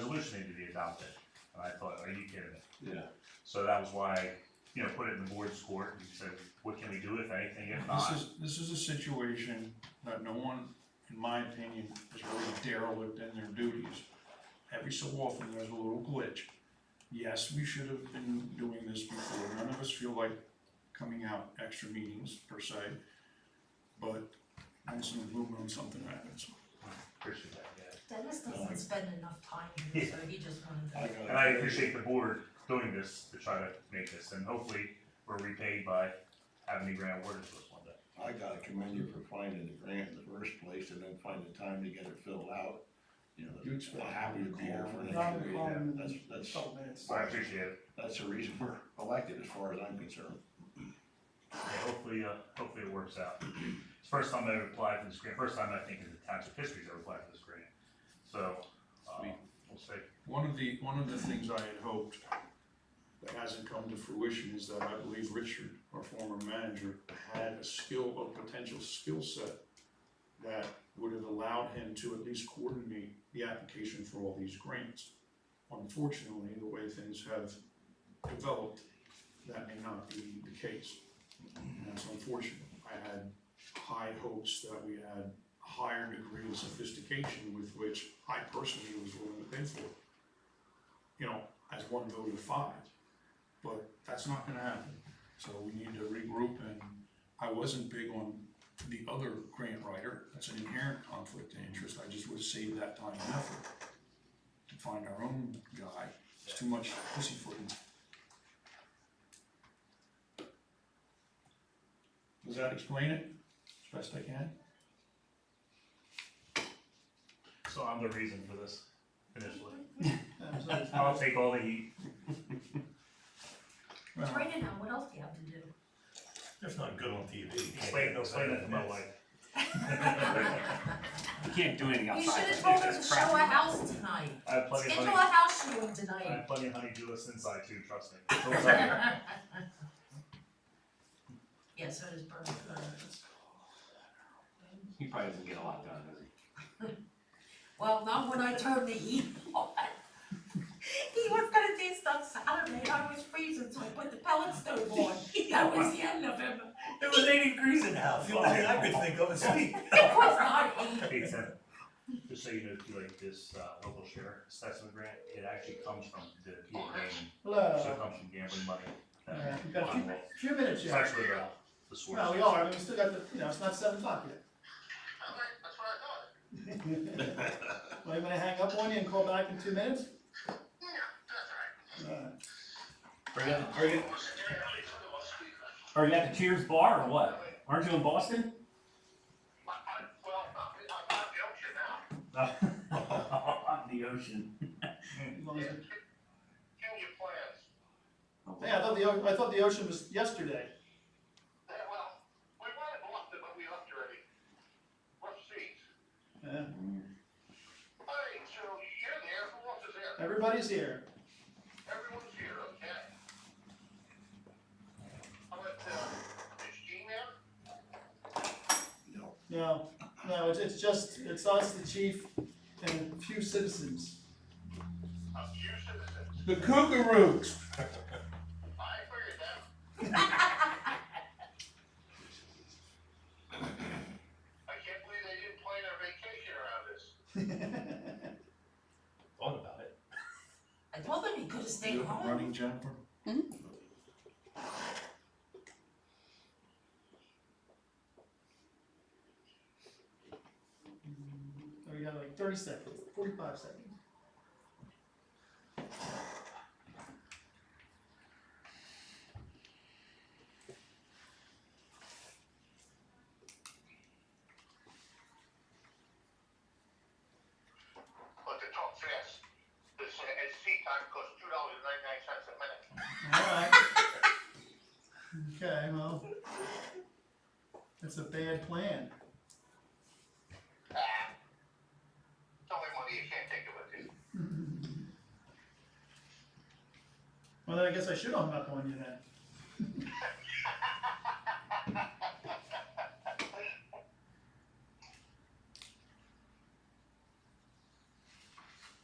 resolution needed to be adopted. And I thought, are you kidding me? Yeah. So that was why, put it in the board's court, and said, what can we do, if anything, if not? This is a situation that no one, in my opinion, is really derelict in their duties. Every so often, there's a little glitch. Yes, we should have been doing this before. None of us feel like coming out extra meetings per se, but once in a blue moon, something happens. Appreciate that, yeah. Dennis doesn't spend enough time here, so he just wanted to. And I appreciate the board doing this to try to make this, and hopefully we're repaid by having the grant awarded to us one day. I gotta commend you for finding the grant in the first place and then finding the time to get it filled out. I'm happy to be here for next week. That's, I appreciate it. that's the reason we're elected as far as I'm concerned. Yeah, hopefully it works out. It's the first time I ever applied for this grant, first time I think in the township history's ever applied for this grant. So, we'll see. One of the things I had hoped that hasn't come to fruition is that I believe Richard, our former manager, had a potential skill set that would have allowed him to at least coordinate the application for all these grants. Unfortunately, the way things have developed, that may not be the case. And that's unfortunate. I had high hopes that we had a higher degree of sophistication with which I personally was willing to pay for. As one vote of 5. But that's not gonna happen. So we need to regroup, and I wasn't big on the other grant writer. That's an inherent conflict of interest. I just would have saved that time and effort to find our own guy. It's too much pussyfooting. Does that explain it as best I can? So I'm the reason for this initially. I'll take all the heat. It's raining now, what else do you have to do? That's not good on TV. Explain that to my wife. You can't do anything You outside. should have told her to It's show crap. a house tonight. I have plenty of Schedule honey. a house showing I tonight. have plenty of honey-do us inside too, trust me. So it's up here. Yeah, so does Bert. He probably doesn't get a lot done, does he? Well, not when I turned the heat on. He was gonna do stuff Saturday, I was freezing, so I put the pellet stove on. That was the end of him. It was 80 degrees in the house. The only thing I could think of is sleep. It was not 8. Hey, Tim, just so you know, too, like this local share assessment grant, it actually comes from the PA gaming. So it Hello. comes from gambling money. We've got a few minutes It's yet. actually the source. Well, we are, I mean, we still got the, it's not 7 o'clock yet. That's what I thought. Well, you gonna hang up on you and call back in 2 minutes? Yeah, that's all right. Are you at the Cheers bar or what? Aren't you in Boston? Well, I'm out the ocean now. The ocean. As long as it- Junior plans. Yeah, I thought the ocean was yesterday. Yeah, well, we might have left it, but we left already. Rough seas. Yeah. Hey, so you're there, who else is there? Everybody's here. Everyone's here, okay. How about, is Gene there? No, it's us, the chief, and a few citizens. A few citizens. The Kookaroos. I figured that. I can't believe they didn't plan their vacation around this. Thought about it. I told him he could have stayed home. Running, Jennifer? We got like 30 seconds, 45 seconds. But to talk fast, this seat time costs $2.99 a minute. Alright. Okay, well, that's a bad plan. It's only money, you can't take it with you. Well, then I guess I should hung up on you then.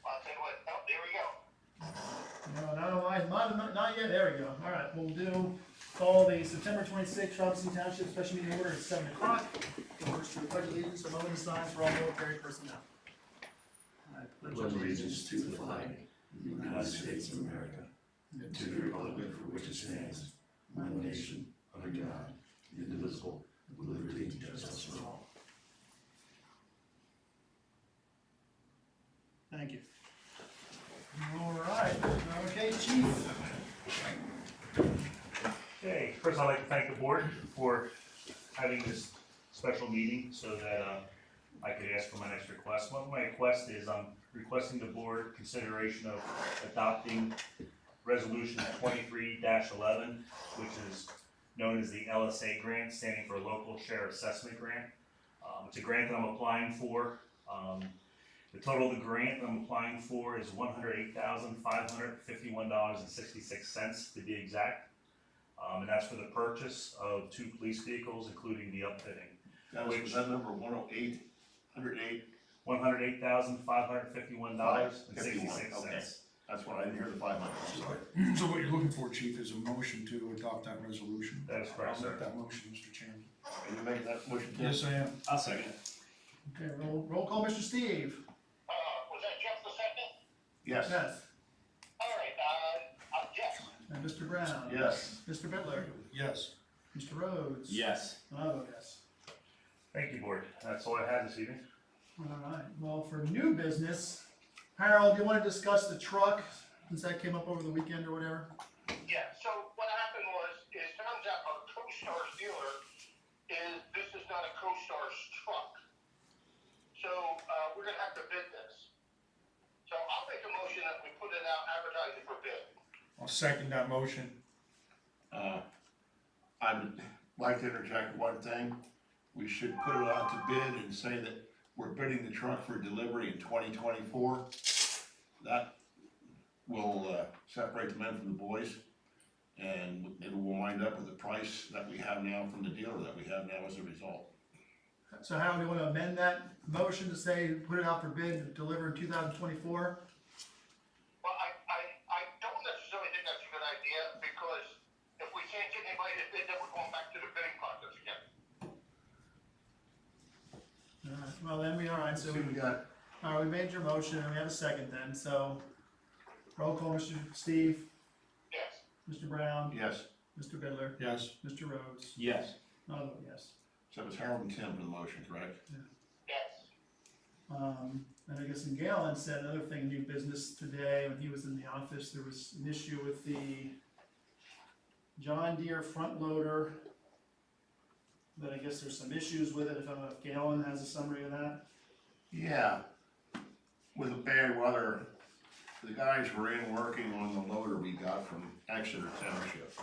I'll tell you what, the Not yet, there we go. All right, we'll do, call the September 26th Robeson Township special meeting order at 7 o'clock. First to the pledge of allegiance, a moment of silence for all military personnel. I Pledge allegiance to the flag of the United States of America, and to the republic for which it stands, one nation, under God, indivisible, with liberty and justice for all. Thank you. All right, okay, chief. Okay, first I'd like to thank the board for having this special meeting so that I could ask for my next request. One of my requests is I'm requesting the board consideration of adopting resolution 23-11, which is known as the LSA grant, standing for Local Share Assessment Grant. It's a grant that I'm applying for. The total of the grant that I'm applying for is $108,551.66 to be exact. And that's for the purchase of 2 police vehicles, including the upfitting. Was that number 108, 108? $108,551.66. Okay. That's what I didn't hear the 500. Sorry. So what you're looking for, chief, is a motion to adopt that resolution. That is correct, I'll sir. make that motion, Mr. Chairman. Are you making that motion, Tim? Yes, I am. I'll second it. Okay, roll call, Mr. Steve. Was that Jeff the second? Yes. Yes. All right, Jeff. And Mr. Brown. Yes. Mr. Bitler. Yes. Mr. Rhodes. Yes. I vote yes. Thank you, board. That's all I had this evening. All right, well, for new business, Harold, do you want to discuss the truck, since that came up over the weekend or whatever? Yeah, so what happened was, it turns out our CoStar's dealer this is not a CoStar's truck. So, we're gonna have to bid this. So I'll make a motion that we put it out advertising for bid. I'll second that motion. I would like to interject one thing. We should put it out to bid and say that we're bidding the truck for delivery in 2024. That will separate the men from the boys, and it will wind up with the price that we have now from the dealer that we have now as a result. So Harold, do you want to amend that motion to say, put it out for bid and deliver in 2024? Well, I don't necessarily think that's a good idea, because if we can't get anybody to bid, then we're going back to the bidding process again. All right, well, then all right, so we got. all right, we made your motion and we have a second then, so roll call, Mr. Steve, Yes. Mr. Brown, Yes, Mr. Bitler, Yes. Mr. Rhodes. Yes. I vote yes. so it was Harold and Tim for the motion, correct? Yes. And I guess Galen said another thing, new business today, when he was in the office, there was an issue with the John Deere front loader. But I guess there's some issues with it, I don't know if Galen has a summary of that. Yeah, with the bad weather, the guys were in working on the loader we got from Exeter Township.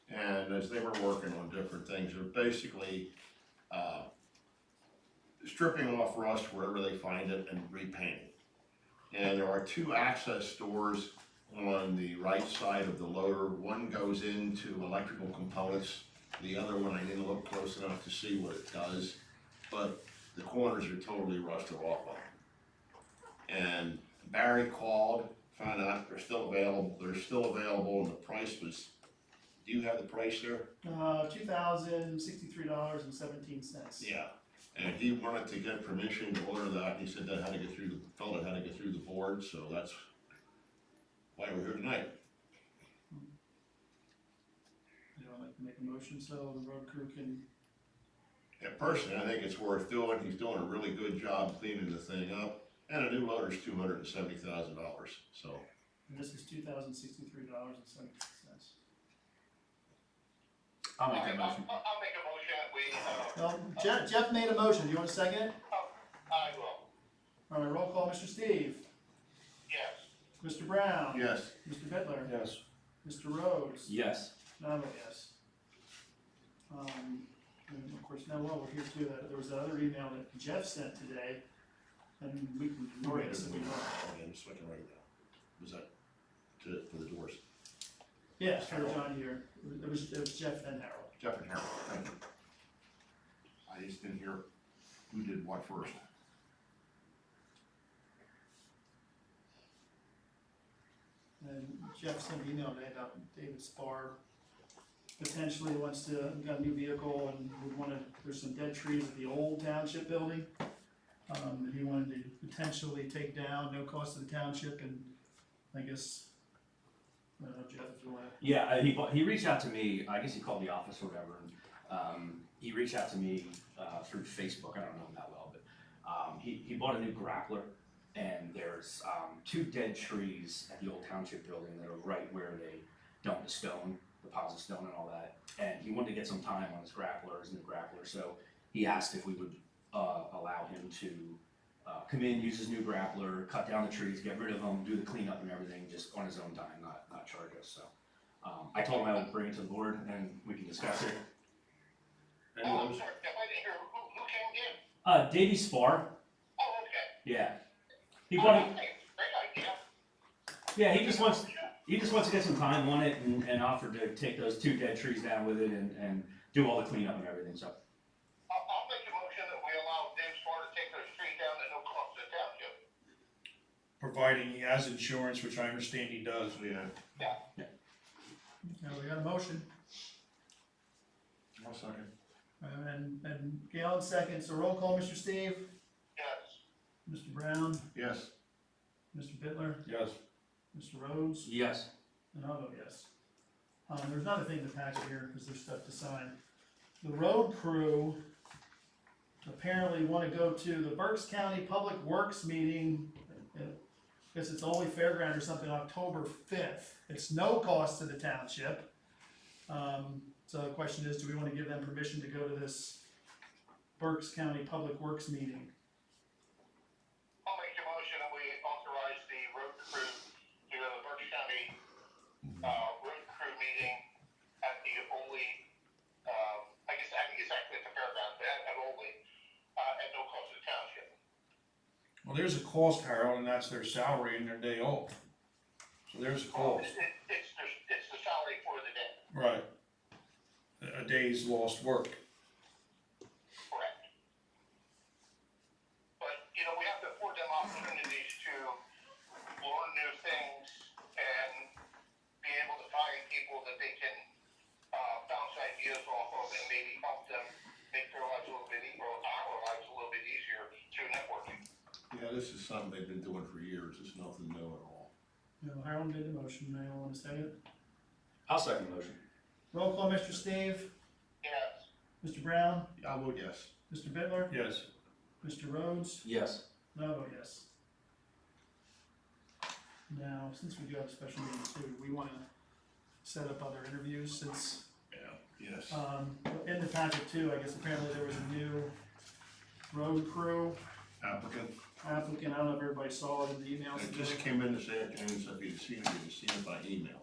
And as they were working on different things, they're basically, stripping off rust wherever they find it and repainting. And there are 2 access doors on the right side of the loader. One goes into electrical components. The other one, I didn't look close enough to see what it does, but the corners are totally rusted off on them. And Barry called, found out they're still available, and the price was, do you have the price there? $2,063.17. Yeah, and he wanted to get permission to order that, he said that had to go through felt it had to go through the board, so that's why we're here tonight. You know, I'd like to make a motion so the road crew can, Yeah, personally, I think it's worth doing, he's doing a really good job cleaning the thing up, and a new loader's $270,000, so. and this is $2,063.76. I'll make All that right, motion. I'll make a motion that we, Well, Jeff made a motion, do you want a second it? I will. All right, roll call, Mr. Steve, Yes. Mr. Brown. Yes, Mr. Bitler. Yes. Mr. Rhodes. Yes. I vote yes. And of course, now while we're here too, there was that other email that Jeff sent today, and we can ignore this if we want. okay, I'm just looking right now. Was that for the doors? Yeah, for John Deere, it was Jeff and Harold. Jeff and Harold, thank you. I just didn't hear who did what first. And Jeff sent an email today about David Spar potentially wants to, got a new vehicle and would wanna, there's some dead trees at the old township building. That he wanted to potentially take down, no cost to the township, and I guess, I don't know, Jeff, if you wanna. Yeah, he reached out to me, I guess he called the office or whatever, and, he reached out to me, through Facebook, I don't know him that well, but, he bought a new grappler, and there's, 2 dead trees at the old township building that are right where they dump the stone, the piles of stone and all that, and he wanted to get some time on his grappler, his new grappler, so he asked if we would, allow him to, come in, use his new grappler, cut down the trees, get rid of them, do the cleanup and everything, just on his own time, not charge us, so. I told him I would bring it to the board and we can discuss it. Oh, I'm sorry, if I didn't hear, who came in? Davey Spar, Oh, okay. yeah. He bought it, Great idea. yeah, he just wants to get some time on it and offered to take those 2 dead trees down with it and do all the cleanup and everything, so. I'll make a motion that we allow Dave Spar to take those trees down at no cost to the township. Providing he has insurance, which I understand he does. Yeah. Now, we got a motion, I'll second. and Galen seconds, so roll call, Mr. Steve, Yes. Mr. Brown, Yes. Mr. Bittler, Yes. Mr. Rhodes, Yes. and I'll vote yes. There's another thing to package here, because there's stuff to sign. The road crew apparently wanna go to the Berks County Public Works meeting, I guess it's only fairground or something, October 5th. It's no cost to the township. So the question is, do we wanna give them permission to go to this Berks County Public Works meeting? I'll make the motion that we authorize the road crew to go to the Berks County, road crew meeting at the Ole, I guess it's actually at the fairgrounds, but at Ole, at no cost to the township. Well, there's a cost, Harold, and that's their salary and their day off. So there's a cost. It's the salary for the day, Right. A day's lost work. correct? But, we have to afford them opportunities to learn new things and be able to find people that they can, bounce ideas off of and maybe help them make their lives a little bit, or our lives a little bit easier through networking. Yeah, this is something they've been doing for years, it's nothing new at all. Harold made the motion, anyone want to say it? I'll second the motion. Roll call, Mr. Steve, Yes. Mr. Brown, I vote yes. Mr. Bittler, Yes. Mr. Rhodes, Yes. and I vote yes. Now, since we do have a special meeting too, we wanna set up other interviews since, Yes. in the packet too, I guess apparently there was a new road crew Applicant, applicant, I don't know if everybody saw it in the emails. it just came in this afternoon, so if you'd seen it by email.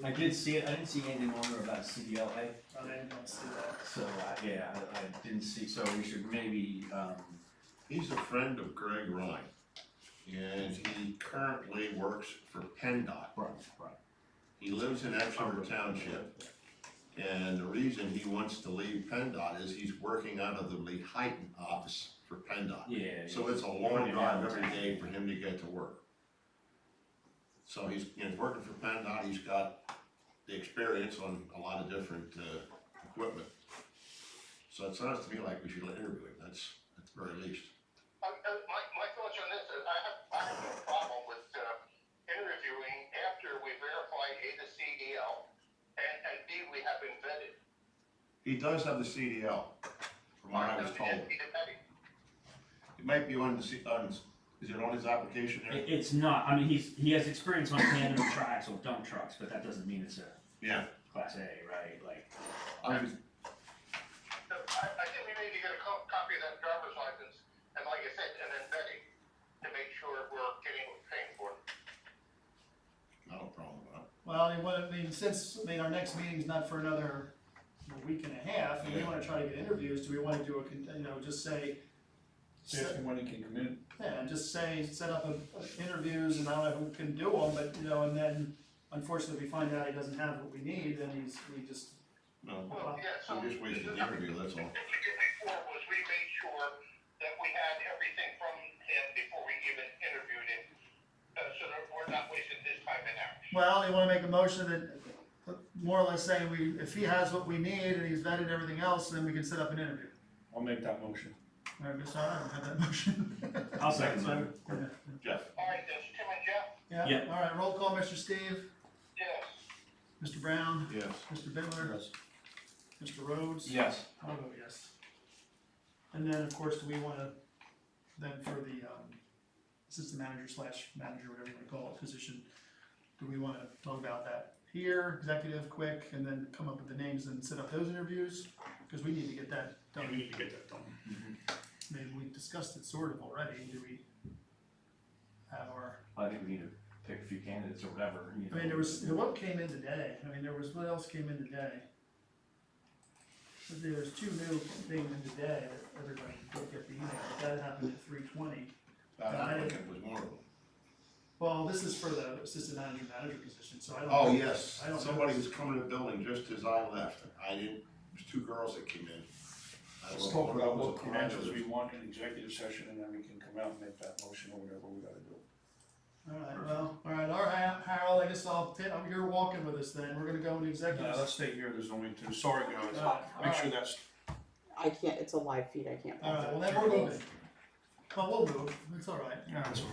I did see it, I didn't see anything on there about CDLA, I didn't see that. so, I didn't see, so we should maybe, He's a friend of Greg Ryan, and he currently works for PennDOT. right. He lives in Exeter Township, and the reason he wants to leave PennDOT is he's working out of the Lehighton office for PennDOT. Yeah. So it's a long drive every day for him to get to work. So he's, working for PennDOT, he's got the experience on a lot of different, equipment. So it sounds to me like we should interview him, that's at the very least. My thoughts on this is, I have no problem with, interviewing after we verify A, the CDL, and B, we have been vetted. He does have the CDL, from what I was told. It might be on the, is it on his application there? It's not, I mean, he has experience on tandem tracks or dump trucks, but that doesn't mean it's a Yeah. class A, right, like. I was, So I think we need to get a copy of that driver's license, and like I said, and then vetting, to make sure we're getting what we're paying for. no problem with that. Well, since our next meeting's not for another week and a half, and we wanna try to get interviews, do we wanna do just say, Ask him when he can come in. yeah, just say, set up interviews, and I don't know who can do them, but, and then unfortunately we find out he doesn't have what we need, then we just, No, Well, yeah, so. we just wasted the interview, that's all. What we did before was we made sure that we had everything from him before we even interviewed him, so that we're not Well, you wanna make a motion that, more or less saying if he has what we need and he's vetted everything else, then we can set up an interview. I'll make that motion. All right, Mr. I don't have that motion. I'll second that. Jeff? All right, that's Tim and Jeff? Yeah, all right, roll call, Mr. Steve, Yes. Mr. Brown, Yes. Mr. Bittler, Yes. Mr. Rhodes. Yes. I'll vote yes. And then, of course, do we wanna, then for the, assistant manager slash manager, whatever you wanna call it, position, do we wanna talk about that here, executive, quick, and then come up with the names and set up those interviews? Cause we need to get that Yeah, we done. need to get that done. Maybe we discussed it sort of already, do we have our, I think we need to pick a few candidates or whatever. You I mean, know. what came in today? I mean, what else came in today? There's 2 new things in today that everybody did get the email, but that happened at 3:20. That applicant was one of them. Well, this is for the assistant manager position, so I don't. Oh, yes, I don't know. somebody was coming to the building just as I left, I didn't, there's 2 girls that came in. I Let's don't talk know about was what a credentials cooperative. we want in executive session, and then we can come out and make that motion or whatever we gotta do. All right, Harold, I guess you're walking with us then, we're gonna go into executive. Let's stay here, there's no need to, sorry guys, All make sure right. that's, I can't, it's a live feed, I can't. All right, well then we're moving. Well, we'll move, it's all right. yeah, that's all right.